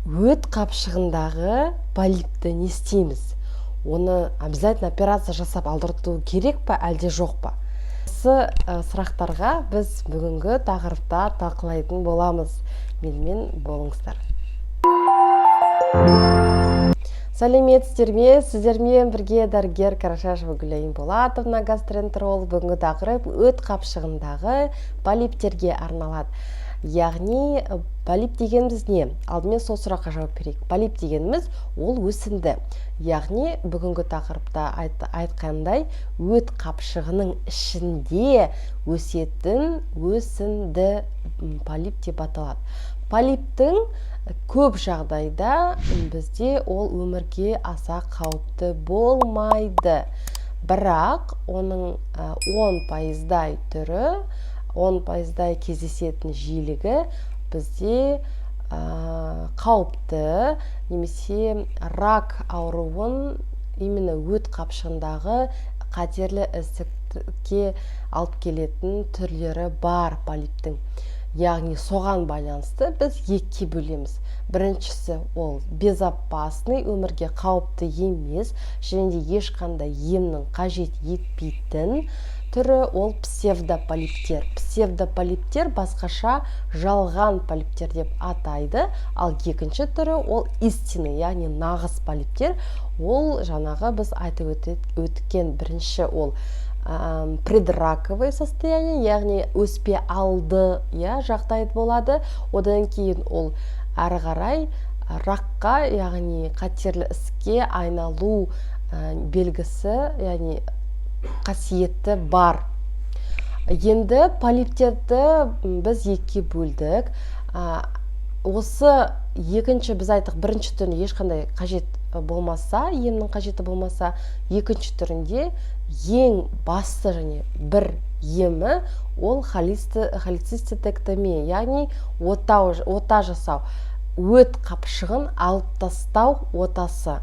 өт қапшығындағы полипті не істейміз? Оны обязательно операция жасап алдырту керек па, әлде жоқ па? Осы сұрақтарға біз бүгінгі тақырыпта талқылайтын боламыз. Менімен болыңыздар. Сәлеметсіздер ме? Сіздермен бірге дәрігер Карашашева Гүлайым Болатовна, гастроэнтеролог. Бүгінгі тақырып өт қапшығындағы полиптерге арналады. Яғни полип дегеніміз не? Алдымен сол сұраққа жауап берейік. Полип дегеніміз ол өсінді. Яғни бүгінгі тақырыпта айтқандай өт қапшығының ішінде өсетін өсінді полип деп аталады. Полиптің көп жағдайда бізде ол өмірге аса қауіпті болмайды. Бірақ оның 10%-дай түрі, 10%-дай кездесетін жиілігі бізде қауіпті, немесе рак ауруын именно өт қапшығындағы қатерлі ісікке алып келетін түрлері бар полиптің. Яғни соған байланысты біз екіге бөлеміз. Біріншісі ол безопасный, өмірге қауіпті емес, және де ешқандай емнің қажет етпейтін түрі ол псевдополиптер. Псевдополиптер басқаша жалған полиптер деп атайды, ал екінші түрі ол истинный, яғни нағыз полиптер. Ол жаңағы біз айтып өткен бірінші ол предраковое состояние, яғни өспе алды жағдай болады. Одан кейін ол әрі қарай ракқа, яғни қатерлі ісікке айналу белгісі, яғни қасиеті бар. Енді полиптерді біз екіге бөлдік. Осы екінші біз айттық, бірінші түрінде ешқандай қажет болмаса, емнің қажеті болмаса, екінші түрінде ең басты және бір емі ол холецистектомия, яғни ота жасау, өт қапшығын алып тастау отасы.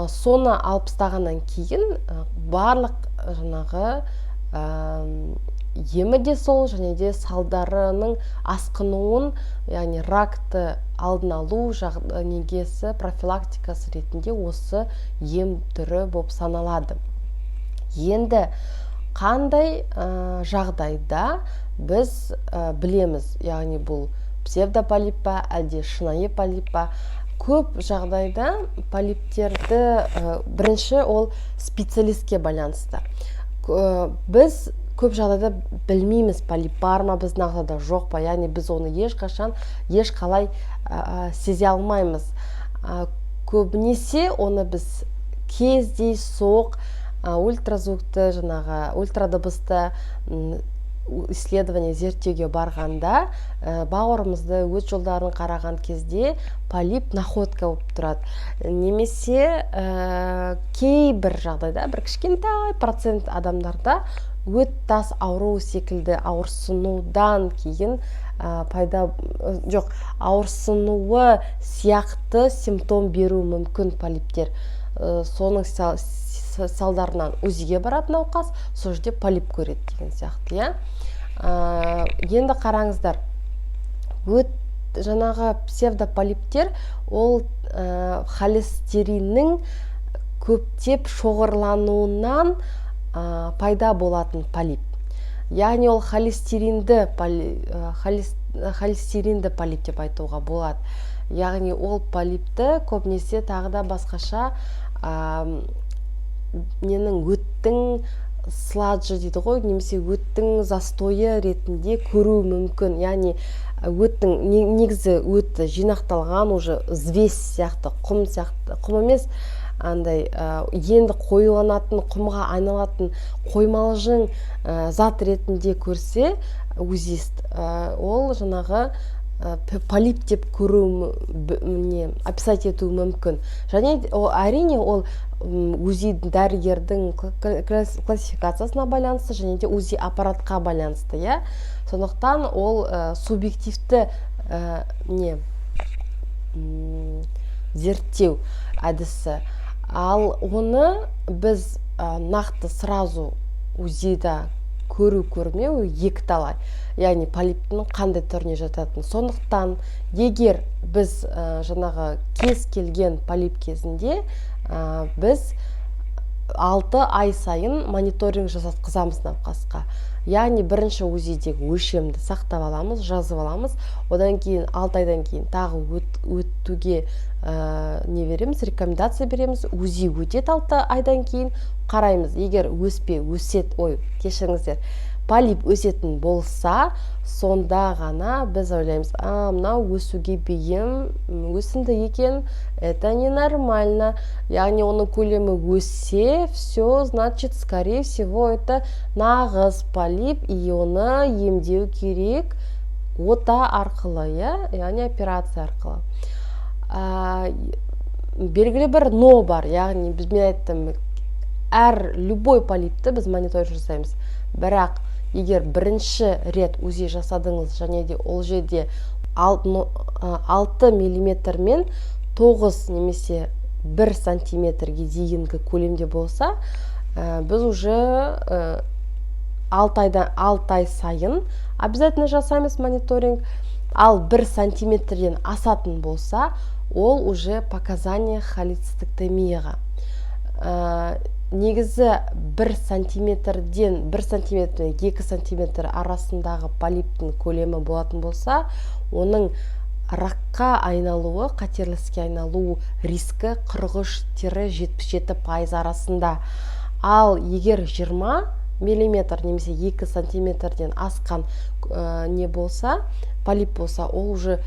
Соны алып тастағаннан кейін барлық жаңағы емі де сол, және де салдарының асқынуын, яғни ракты алдын алу негесі профилактикасы ретінде осы ем түрі болып саналады. Енді қандай жағдайда біз білеміз, яғни бұл псевдополип па, әлде шынайы полип па? Көп жағдайда полиптерді бірінші ол специалистке байланысты. Біз көп жағдайда білмейміз, полип бар ма біздің ағзада, жоқ па, яғни біз оны ешқалай сезе алмаймыз. Көбінесе оны біз кездейсоқ ультразвукты, ультрадыбысты исследование зерттеуге барғанда бауырымызды, өт жолдарын қараған кезде полип находка болып тұрады. Немесе кейбір жағдайда, бір кішкентай процент адамдарда өт тас ауру секілді ауырсынудан кейін ауырсынуы сияқты симптом беру мүмкін полиптер. Соның салдарынан УЗИге барады науқас, сол жерде полип көреді деген сияқты. Енді қараңыздар, жаңағы псевдополиптер ол холестериннің көптеп шоғырлануынан пайда болатын полип. Яғни ол холестеринді полип деп айтуға болады. Яғни ол полипті көбінесе тағы да басқаша өттің сладжы дейді ғой, немесе өттің застойы ретінде көру мүмкін. Яғни өттің негізі өтті жинақталған уже звесь сияқты, құм сияқты, құм емес, енді қоюланатын, құмға айналатын қоймалжың зат ретінде көрсе узист, ол жаңағы полип деп көру, описать ету мүмкін. Және әрине ол УЗИ дәрігердің классификациясына байланысты, және де УЗИ аппаратқа байланысты. Сондықтан ол субъективті зерттеу әдісі. Ал оны біз нақты сразу УЗИда көрмеу екі талай. Яғни полиптің қандай түріне жататыны. Сондықтан егер біз жаңағы кез келген полип кезінде біз 6 ай сайын мониторинг жасатқызамыз науқасқа. Яғни бірінші УЗИдегі өлшемді сақтап аламыз, жазып аламыз. Одан кейін 6 айдан кейін тағы өтуге не береміз, рекомендация береміз. УЗИ өтеді 6 айдан кейін қараймыз. Егер кешіріңіздер, полип өсетін болса, сонда ғана біз ойлаймыз, мынау өсуге бейім, өсімді екен, это ненормально. Яғни оның көлемі өссе, все, значит, скорее всего, это нағыз полип, и оны емдеу керек ота арқылы, яғни операция арқылы. Белгілі бір но бар, яғни мен айттым, любой полипті біз мониторинг жасаймыз. Бірақ егер бірінші рет УЗИ жасадыңыз, және де ол жерде 6 мм мен 9 немесе 1 сантиметрге дейінгі көлемде болса, біз уже 6 ай сайын обязательно жасаймыз мониторинг. Ал 1 сантиметрден асатын болса, ол уже показания холецистектомияға. Негізі 1 сантиметрден 2 сантиметр арасындағы полиптің көлемі болатын болса, оның ракқа айналуы, қатерлі ісікке айналу рискі 43-77% арасында. Ал егер 20 мм немесе 2 сантиметрден асқан не болса, полип болса, ол уже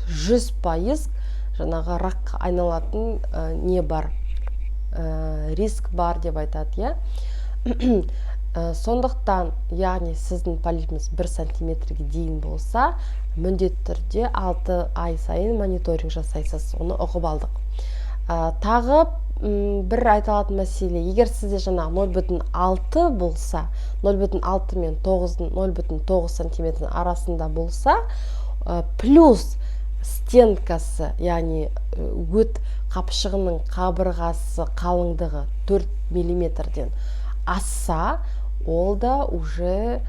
100% жаңағы ракқа айналатын не бар, риск бар деп айтады. Сондықтан, яғни сіздің полипіңіз 1 сантиметрге дейін болса, міндетті түрде 6 ай сайын мониторинг жасайсыз. Оны ұғып алдық. Тағы бір айталатын мәселе, егер сізде жаңағы 0,6 болса, 0,6 мен 0,9 сантиметр арасында болса, плюс стенкасы, яғни өт қапшығының қабырғасы қалыңдығы 4 мм-ден асса, ол да уже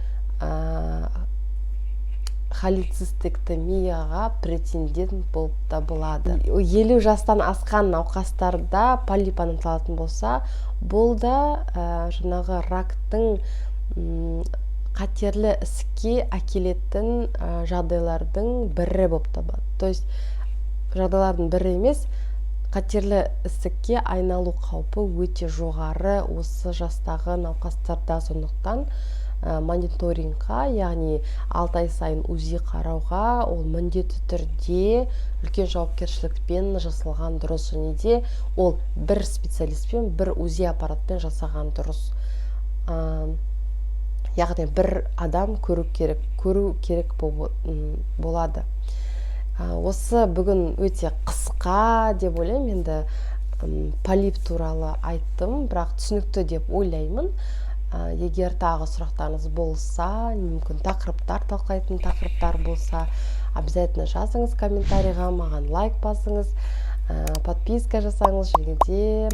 холецистектомияға претендент болып табылады. 50 жастан асқан науқастарда полип анықталатын болса, бұл да жаңағы рактың қатерлі ісікке әкелетін жағдайлардың бірі болып табылады. То есть жағдайлардың бірі емес, қатерлі ісікке айналу қаупі өте жоғары осы жастағы науқастарда. Сондықтан мониторингқа, яғни 6 ай сайын УЗИ қарауға, ол міндетті түрде үлкен жауапкершілікпен жасалған дұрыс, және де ол бір специалистпен, бір УЗИ аппаратпен жасаған дұрыс. Яғни бір адам көру керек болады. Осы бүгін өте қысқа деп ойлаймын, енді полип туралы айттым, бірақ түсінікті деп ойлаймын. Егер тағы сұрақтарыңыз болса, мүмкін талқылайтын тақырыптар болса, обязательно жазыңыз комментарийға, маған лайк басыңыз, подписка жасаңыз, және де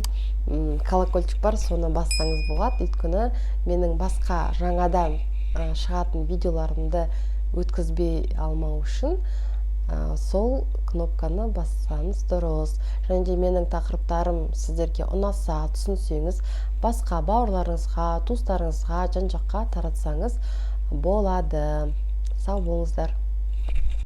колокольчик бар, соны бассаңыз болады. Өйткені менің басқа жаңадан шығатын видеоларымды өткізбей алмау үшін сол кнопканы бассаңыз дұрыс. Және де менің тақырыптарым сіздерге ұнаса, түсінсеңіз, басқа бауырларыңызға, туыстарыңызға, жан-жаққа таратсаңыз болады. Сау болыңыздар.